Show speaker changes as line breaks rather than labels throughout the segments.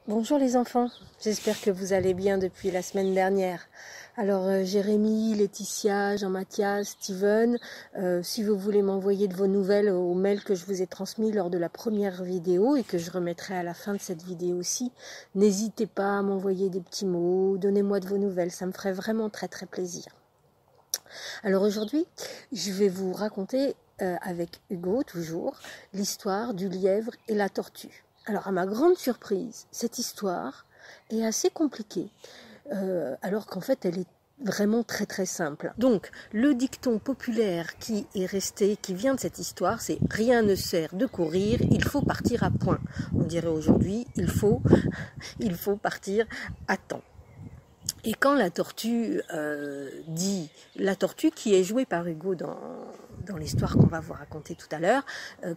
Bonjour les enfants, j'espère que vous allez bien depuis la semaine dernière. Alors Jérémy, Laetitia, Jean-Mathias, Steven, si vous voulez m'envoyer de vos nouvelles au mail que je vous ai transmis lors de la première vidéo et que je remettrai à la fin de cette vidéo aussi, n'hésitez pas à m'envoyer des petits mots, donnez-moi de vos nouvelles, ça me ferait vraiment très très plaisir. Alors aujourd'hui, je vais vous raconter avec Hugo toujours l'histoire du lièvre et la tortue. Alors à ma grande surprise, cette histoire est assez compliquée, alors qu'en fait elle est vraiment très très simple. Donc le dicton populaire qui est resté, qui vient de cette histoire, c'est « rien ne sert de courir, il faut partir à point ». On dirait aujourd'hui « il faut partir à temps ». Et quand la tortue dit, la tortue qui est jouée par Hugo dans l'histoire qu'on va vous raconter tout à l'heure,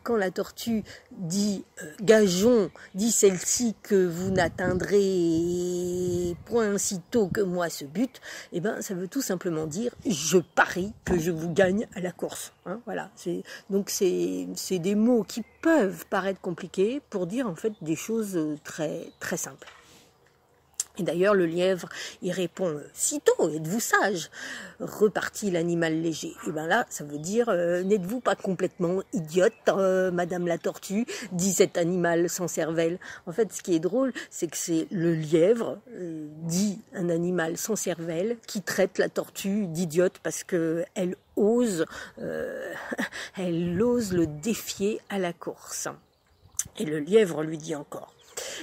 quand la tortue dit gageons, dit celle-ci que vous n'atteindrez point si tôt que moi ce but, et ben ça veut tout simplement dire je parie que je vous gagne à la course. Hein, voilà. Donc c'est des mots qui peuvent paraître compliqués pour dire en fait des choses très très simples. Et d'ailleurs, le lièvre, il répond « Sitôt, êtes-vous sage ?» repartit l'animal léger. Et bien là, ça veut dire « N'êtes-vous pas complètement idiote, madame la tortue ?» dit cet animal sans cervelle. En fait, ce qui est drôle, c'est que c'est le lièvre, dit un animal sans cervelle, qui traite la tortue d'idiote parce que elle ose le défier à la course. Et le lièvre lui dit encore: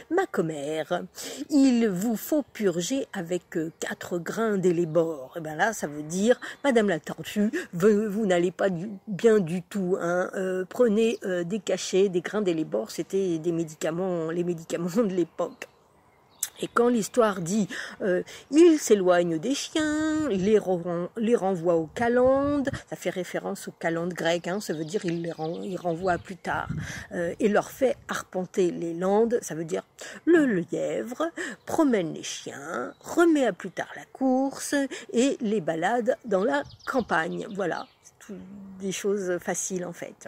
ma commère, il vous faut purger avec 4 grains d'élébore. Et bien là, ça veut dire, madame la tortue, vous n'allez pas bien du tout. Hein. Prenez des cachets, des grains d'élébore, c'était des médicaments, les médicaments de l'époque. Et quand l'histoire dit il s'éloigne des chiens, les renvoie aux calendes, ça fait référence aux calendes grecques, hein, ça veut dire il renvoie à plus tard, et leur fait arpenter les landes, ça veut dire le lièvre promène les chiens, remet à plus tard la course et les balade dans la campagne. Voilà, c'est des choses faciles en fait.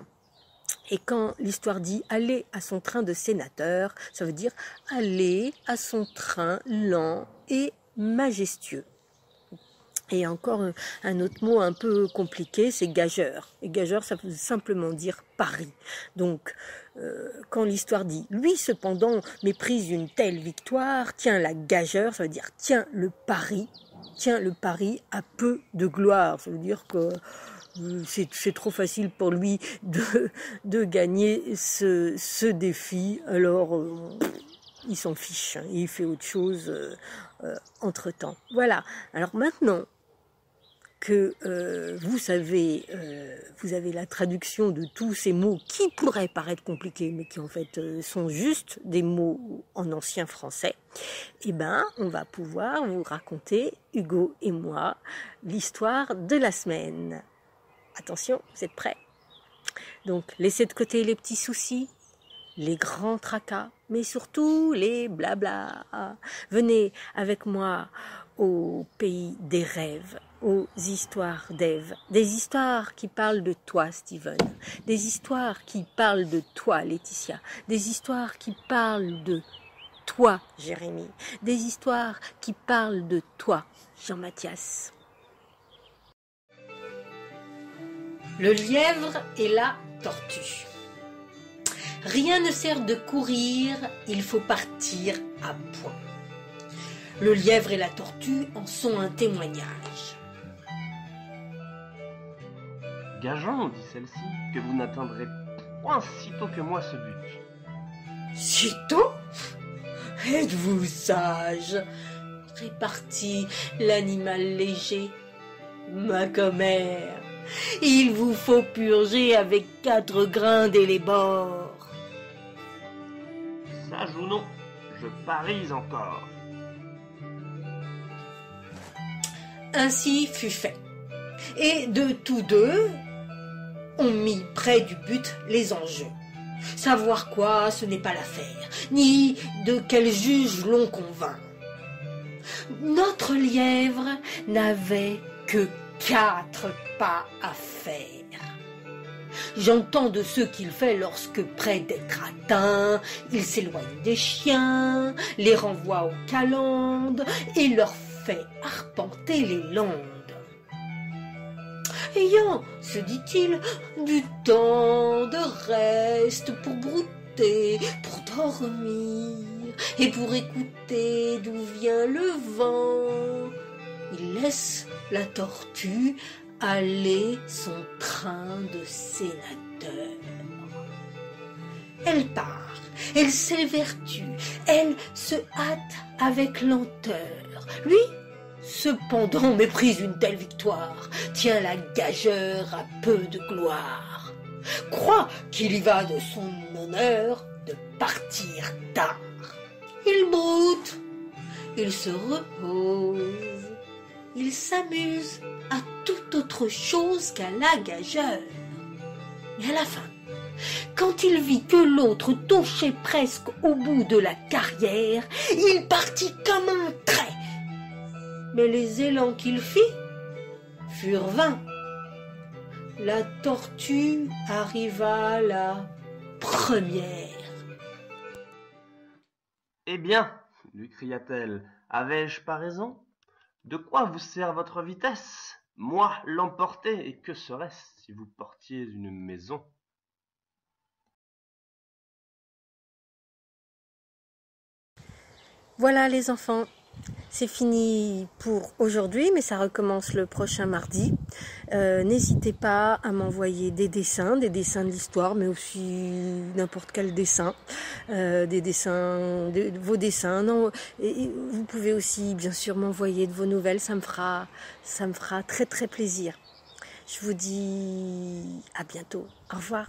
Et quand l'histoire dit « aller à son train de sénateur », ça veut dire « aller à son train lent et majestueux ». Et encore un autre mot un peu compliqué, c'est « gageur ». Et « gageur », ça veut simplement dire « pari ». Donc, quand l'histoire dit « lui, cependant, méprise une telle victoire, tient la gageur », ça veut dire « tient le pari à peu de gloire ». Ça veut dire que c'est trop facile pour lui de gagner ce défi, alors il s'en fiche, hein, il fait autre chose entre-temps. Voilà, alors maintenant que vous avez la traduction de tous ces mots qui pourraient paraître compliqués, mais qui en fait sont juste des mots en ancien français, eh ben, on va pouvoir vous raconter, Hugo et moi, l'histoire de la semaine. Attention, vous êtes prêts? Donc, laissez de côté les petits soucis, les grands tracas, mais surtout les blabla. Venez avec moi au pays des rêves, aux histoires d'Ève. Des histoires qui parlent de toi, Steven. Des histoires qui parlent de toi, Laetitia. Des histoires qui parlent de toi, Jérémy. Des histoires qui parlent de toi, Jean-Mathias. Le lièvre et la tortue. Rien ne sert de courir, il faut partir à point. Le lièvre et la tortue en sont un témoignage.
Gageons, dit celle-ci, que vous n'atteindrez point si tôt que moi ce but.
Si tôt? Êtes-vous sage? Répartit l'animal léger. Ma commère, il vous faut purger avec 4 grains d'élébore.
Sage ou non, je parie encore.
Ainsi fut fait. Et de tous deux, on mit près du but les enjeux. Savoir quoi, ce n'est pas l'affaire, ni de quel juge l'on convainc. Notre lièvre n'avait que 4 pas à faire. J'entends de ce qu'il fait lorsque, près d'être atteint, il s'éloigne des chiens, les renvoie aux calendes et leur fait arpenter les landes. Ayant, se dit-il, du temps de reste pour brouter, pour dormir et pour écouter d'où vient le vent, il laisse la tortue aller son train de sénateur. Elle part, elle s'évertue, elle se hâte avec lenteur. Lui, cependant, méprise une telle victoire, tient la gageure à peu de gloire, croit qu'il y va de son honneur de partir tard. Il broute, il se repose, il s'amuse à toute autre chose qu'à la gageure. Mais à la fin, quand il vit que l'autre touchait presque au bout de la carrière, il partit comme un trait. Mais les élans qu'il fit furent vains. La tortue arriva la première.
Eh bien, lui cria-t-elle, avais-je pas raison? De quoi vous sert votre vitesse? Moi l'emporter, et que serait-ce si vous portiez une maison?
Voilà les enfants, c'est fini pour aujourd'hui, mais ça recommence le prochain mardi. N'hésitez pas à m'envoyer des dessins de l'histoire, mais aussi n'importe quel dessin, vos dessins. Non, et vous pouvez aussi bien sûr m'envoyer de vos nouvelles, ça me fera très très plaisir. Je vous dis à bientôt, au revoir.